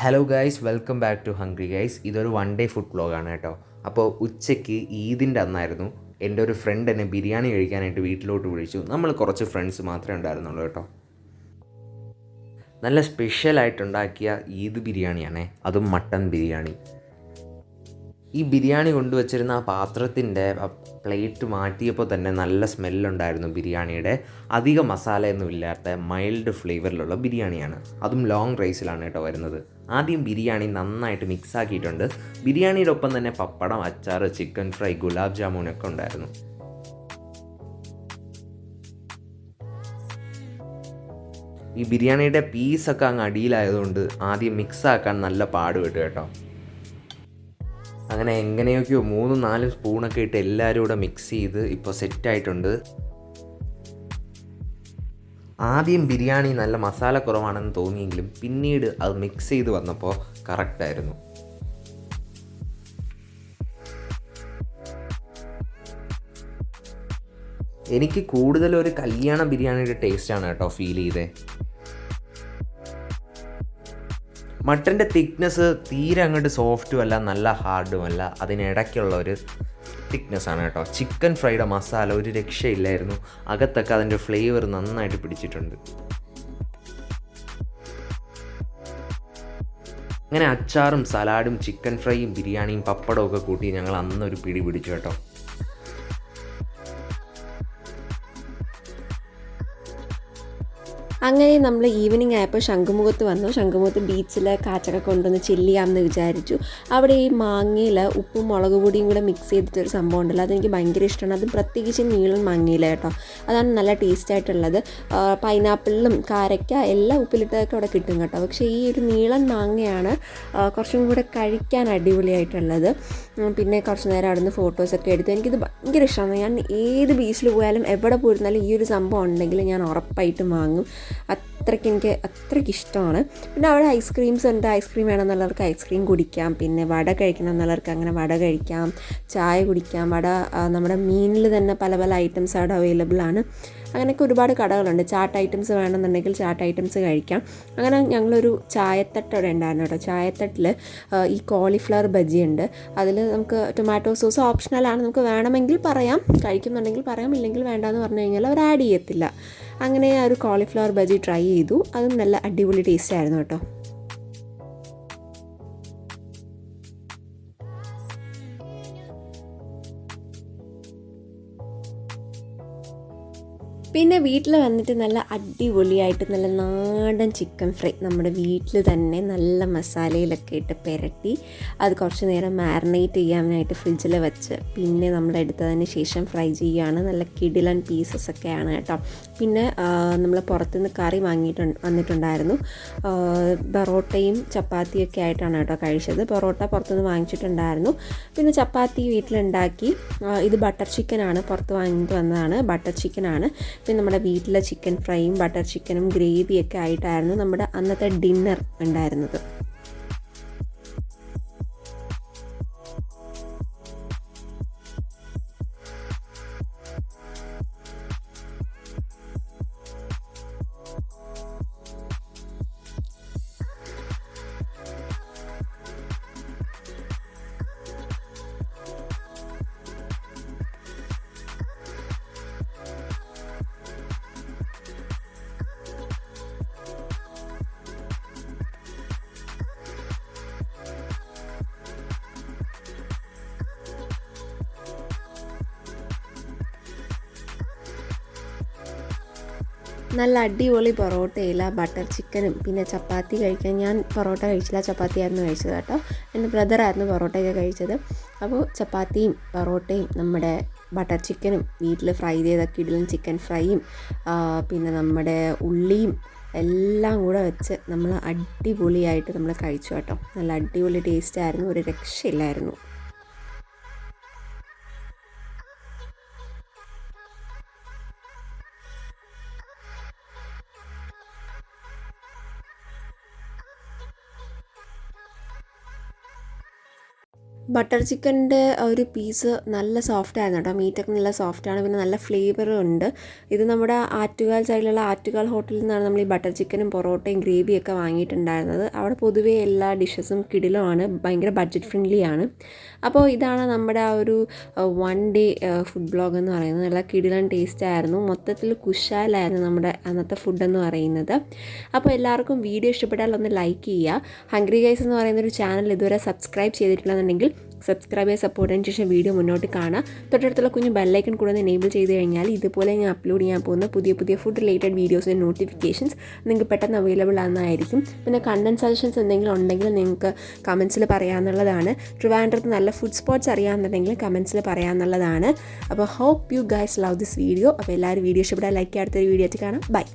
Hello guys, welcome back to hungry guys. ഇതൊരു one day food വ്ളോഗാണ് കേട്ടോ. അപ്പോൾ ഉച്ചയ്ക്ക് ഈദിൻ്റെ അന്നായിരുന്നു. എൻ്റെ ഒരു ഫ്രണ്ട് എന്നെ ബിരിയാണി കഴിക്കാനായിട്ട് വീട്ടിലോട്ട് വിളിച്ചു. നമ്മൾ കുറച്ച് ഫ്രണ്ട്സ് മാത്രമേ ഉണ്ടായിരുന്നുള്ളൂ കേട്ടോ. നല്ല സ്പെഷ്യലായിട്ടുണ്ടാക്കിയ ഈദ് ബിരിയാണിയാണേ, അതും മട്ടൻ ബിരിയാണി. ഈ ബിരിയാണി കൊണ്ടുവച്ചിരുന്ന ആ പാത്രത്തിൻ്റെ പ്ലേറ്റ് മാറ്റിയപ്പോൾ തന്നെ നല്ല സ്മെല്ലുണ്ടായിരുന്നു ബിരിയാണിയുടെ. അധികം മസാലയൊന്നും ഇല്ലാത്ത മൈൽഡ് ഫ്ലേവറിലുള്ള ബിരിയാണിയാണ്. അതും ലോങ് റൈസിലാണ് കേട്ടോ വരുന്നത്. ആദ്യം ബിരിയാണി നന്നായിട്ട് മിക്സ് ആക്കിയിട്ടുണ്ട്. ബിരിയാണിയുടെ ഒപ്പം തന്നെ പപ്പടം, അച്ചാർ, ചിക്കൻ ഫ്രൈ, ഗുലാബ് ജാമുനൊക്കെ ഉണ്ടായിരുന്നു. ഈ ബിരിയാണിയുടെ പീസൊക്കെ അങ്ങ് അടിയിലായതുകൊണ്ട് ആദ്യം മിക്സ് ആക്കാൻ നല്ല പാടുപെട്ടു കേട്ടോ. അങ്ങനെ എങ്ങനെയൊക്കെയോ 3-4 സ്പൂണൊക്കെ ഇട്ട് എല്ലാവരും കൂടെ മിക്സ് ചെയ്ത് ഇപ്പോൾ സെറ്റായിട്ടുണ്ട്. ആദ്യം ബിരിയാണി നല്ല മസാല കുറവാണെന്ന് തോന്നിയെങ്കിലും പിന്നീട് അത് മിക്സ് ചെയ്ത് വന്നപ്പോൾ കറക്റ്റായിരുന്നു. എനിക്ക് കൂടുതലൊരു കല്യാണ ബിരിയാണിയുടെ ടേസ്റ്റാണ് കേട്ടോ ഫീൽ ചെയ്തത്. മട്ടൻ്റെ തിക്നെസ് തീരെ അങ്ങോട്ട് സോഫ്റ്റും അല്ല, നല്ല ഹാർഡും അല്ല, അതിനിടയ്ക്കുള്ള ഒരു തിക്നെസ്സാണ് കേട്ടോ. ചിക്കൻ ഫ്രൈയുടെ മസാല ഒരു രക്ഷയില്ലായിരുന്നു. അകത്തൊക്കെ അതിൻ്റെ ഫ്ലേവർ നന്നായിട്ട് പിടിച്ചിട്ടുണ്ട്. അങ്ങനെ അച്ചാറും സലാഡും ചിക്കൻ ഫ്രൈയും ബിരിയാണിയും പപ്പടവും ഒക്കെ കൂട്ടി ഞങ്ങൾ അന്നൊരു പിടി പിടിച്ചു കേട്ടോ. അങ്ങനെ നമ്മൾ ഈവനിങ് ആയപ്പോൾ ശംഖുമുഖത്ത് വന്നു. ശംഖുമുഖത്ത് ബീച്ചിൽ കാച്ചൊക്കെ കൊണ്ടുവന്ന് ചില്ല് ചെയ്യാമെന്ന് വിചാരിച്ചു. അവിടെ ഈ മാങ്ങയിൽ ഉപ്പും മുളക് പൊടിയും കൂടെ മിക്സ് ചെയ്തിട്ടൊരു സംഭവം ഉണ്ടല്ലോ, അതെനിക്ക് ഭയങ്കര ഇഷ്ടമാണ്. അതും പ്രത്യേകിച്ച് നീളൻ മാങ്ങയില കേട്ടോ, അതാണ് നല്ല ടേസ്റ്റായിട്ടുള്ളത്. പൈനാപ്പിളിലും കാരയ്ക്ക എല്ലാം ഉപ്പിലിട്ടതൊക്കെ അവിടെ കിട്ടും കേട്ടോ. പക്ഷേ ഈ ഒരു നീളൻ മാങ്ങയാണ് കുറച്ചും കൂടെ കഴിക്കാൻ അടിപൊളിയായിട്ടുള്ളത്. പിന്നെ കുറച്ച് നേരം അവിടെ നിന്ന് ഫോട്ടോസൊക്കെ എടുത്തു. എനിക്കിത് ഭയങ്കര ഇഷ്ടമാണ്. ഞാൻ ഏത് ബീച്ചിൽ പോയാലും എവിടെ പോയിരുന്നാലും ഈ ഒരു സംഭവം ഉണ്ടെങ്കിൽ ഞാൻ ഉറപ്പായിട്ടും വാങ്ങും. അത്രയ്ക്ക് ഇഷ്ടമാണ്. പിന്നെ അവിടെ ഐസ്ക്രീംസ് ഉണ്ട്. ഐസ്ക്രീം വേണമെന്നുള്ളവർക്ക് ഐസ്ക്രീം കുടിക്കാം. പിന്നെ വട കഴിക്കണം എന്നുള്ളവർക്ക് അങ്ങനെ വട കഴിക്കാം, ചായ കുടിക്കാം. വട നമ്മുടെ മീനിൽ തന്നെ പല പല ഐറ്റംസ് അവിടെ അവൈലബിൾ ആണ്. അങ്ങനെയൊക്കെ ഒരുപാട് കടകളുണ്ട്. ചാട്ട് ഐറ്റംസ് വേണമെന്നുണ്ടെങ്കിൽ ചാട്ട് ഐറ്റംസ് കഴിക്കാം. അങ്ങനെ ഞങ്ങളൊരു ചായത്തട്ട് അവിടെ ഉണ്ടായിരുന്നു കേട്ടോ. ചായത്തട്ടിൽ ഈ കോളിഫ്ലവർ ബജി ഉണ്ട്. അതിൽ നമുക്ക് ടൊമാറ്റോ സോസ് ഓപ്ഷണലാണ്, നമുക്ക് വേണമെങ്കിൽ പറയാം, കഴിക്കുന്നുണ്ടെങ്കിൽ പറയാം, ഇല്ലെങ്കിൽ വേണ്ടാന്ന് പറഞ്ഞു കഴിഞ്ഞാൽ അവർ ആഡ് ചെയ്യത്തില്ല. അങ്ങനെ ആ ഒരു കോളിഫ്ലവർ ബജി ട്രൈ ചെയ്തു. അതും നല്ല അടിപൊളി ടേസ്റ്റ് ആയിരുന്നു കേട്ടോ. പിന്നെ വീട്ടിൽ വന്നിട്ട് നല്ല അടിപൊളിയായിട്ട് നല്ല നാടൻ ചിക്കൻ ഫ്രൈ നമ്മുടെ വീട്ടിൽ തന്നെ നല്ല മസാലയിലൊക്കെ ഇട്ട് പുരട്ടി അത് കുറച്ച് നേരം മാരിനേറ്റ് ചെയ്യാനായിട്ട് ഫ്രിഡ്ജിൽ വെച്ച് പിന്നെ നമ്മൾ എടുത്തതിന് ശേഷം ഫ്രൈ ചെയ്യുകയാണ്. നല്ല കിടിലൻ പീസസൊക്കെയാണ് കേട്ടോ. പിന്നെ നമ്മൾ പുറത്തുനിന്ന് കറി വന്നിട്ടുണ്ടായിരുന്നു. പൊറോട്ടയും ചപ്പാത്തിയൊക്കെ ആയിട്ടാണ് കേട്ടോ കഴിച്ചത്. പൊറോട്ട പുറത്തുനിന്ന് വാങ്ങിച്ചിട്ടുണ്ടായിരുന്നു. പിന്നെ ചപ്പാത്തി വീട്ടിലുണ്ടാക്കി. ഇത് ബട്ടർ ചിക്കനാണ്, പുറത്ത് വാങ്ങിയിട്ട് വന്നതാണ്. ബട്ടർ ചിക്കനാണ്. പിന്നെ നമ്മുടെ വീട്ടിലെ ചിക്കൻ ഫ്രൈയും ബട്ടർ ചിക്കനും ഗ്രേവിയൊക്കെ ആയിട്ടായിരുന്നു നമ്മുടെ അന്നത്തെ ഡിന്നർ ഉണ്ടായിരുന്നത്. നല്ല അടിപൊളി പൊറോട്ടയില്ല ബട്ടർ ചിക്കനും പിന്നെ ചപ്പാത്തി കഴിക്കാൻ. ഞാൻ പൊറോട്ട കഴിച്ചില്ല, ചപ്പാത്തിയായിരുന്നു കഴിച്ചത് കേട്ടോ. എൻ്റെ ബ്രദറായിരുന്നു പൊറോട്ടയൊക്കെ കഴിച്ചത്. അപ്പോൾ ചപ്പാത്തിയും പൊറോട്ടയും നമ്മുടെ ബട്ടർ ചിക്കനും വീട്ടിൽ ഫ്രൈ ചെയ്ത കിടിലൻ ചിക്കൻ ഫ്രൈയും പിന്നെ നമ്മുടെ ഉള്ളിയും എല്ലാം കൂടെ വെച്ച് നമ്മൾ അടിപൊളിയായിട്ട് നമ്മൾ കഴിച്ചു കേട്ടോ. നല്ല അടിപൊളി ടേസ്റ്റായിരുന്നു, ഒരു രക്ഷയില്ലായിരുന്നു. ബട്ടർ ചിക്കൻ്റെ ഒരു പീസ് നല്ല സോഫ്റ്റ് ആയിരുന്നു കേട്ടോ. മീറ്റൊക്കെ നല്ല സോഫ്റ്റാണ്, പിന്നെ നല്ല ഫ്ലേവറും ഉണ്ട്. ഇത് നമ്മുടെ ആറ്റുകാൽ സൈഡിലുള്ള ആറ്റുകാൽ ഹോട്ടലിൽ നിന്നാണ് നമ്മൾ ഈ ബട്ടർ ചിക്കനും പൊറോട്ടയും ഗ്രേവിയൊക്കെ വാങ്ങിയിട്ടുണ്ടായിരുന്നത്. അവിടെ പൊതുവേ എല്ലാ ഡിഷസും കിടിലമാണ്, ഭയങ്കര ബഡ്ജറ്റ് ഫ്രണ്ട്ലി ആണ്. അപ്പോൾ ഇതാണ് നമ്മുടെ ആ ഒരു 1 ഡേ ഫുഡ് ബ്ലോഗ് എന്ന് പറയുന്നത്. നല്ല കിടിലൻ ടേസ്റ്റ് ആയിരുന്നു, മൊത്തത്തിൽ കുശാലായിരുന്നു നമ്മുടെ അന്നത്തെ ഫുഡെന്ന് പറയുന്നത്. അപ്പോൾ എല്ലാവർക്കും വീഡിയോ ഇഷ്ടപ്പെട്ടാൽ ഒന്ന് ലൈക്ക് ചെയ്യുക. ഹംഗ്രി ഗൈസ് എന്ന് പറയുന്നൊരു ചാനൽ ഇതുവരെ സബ്സ്ക്രൈബ് ചെയ്തിട്ടില്ലെന്നുണ്ടെങ്കിൽ സബ്സ്ക്രൈബ് ചെയ്ത് സപ്പോർട്ട് ചെയ്തതിന് ശേഷം വീഡിയോ മുന്നോട്ട് കാണാം. തൊട്ടടുത്തുള്ള കുഞ്ഞ് ബെല്ലൈക്കൺ കൂടെ എനേബിൾ ചെയ്ത് കഴിഞ്ഞാൽ ഇതുപോലെ ഞാൻ അപ്ലോഡ് ചെയ്യാൻ പോകുന്ന പുതിയ പുതിയ ഫുഡ് റിലേറ്റഡ് വീഡിയോസിൻ്റെ നോട്ടിഫിക്കേഷൻസ് നിങ്ങൾക്ക് പെട്ടെന്ന് അവൈലബിൾ ആകുന്നതായിരിക്കും. പിന്നെ കണ്ടന്റ് സജഷൻസ് എന്തെങ്കിലും ഉണ്ടെങ്കിൽ നിങ്ങൾക്ക് കമൻസിൽ പറയാമെന്നുള്ളതാണ്. ട്രിവാൻഡ്രത്ത് നല്ല ഫുഡ് സ്പോട്ട്സ് അറിയാമെന്നുണ്ടെങ്കിൽ കമൻസിൽ പറയാമെന്നുള്ളതാണ്. അപ്പോൾ hope you guys love this video. അപ്പോൾ എല്ലാവരും വീഡിയോ ഇഷ്ടപ്പെട്ടാൽ ലൈക്ക് ചെയ്യാൻ അടുത്തൊരു വീഡിയോ ആയിട്ട് കാണാം. ബൈ.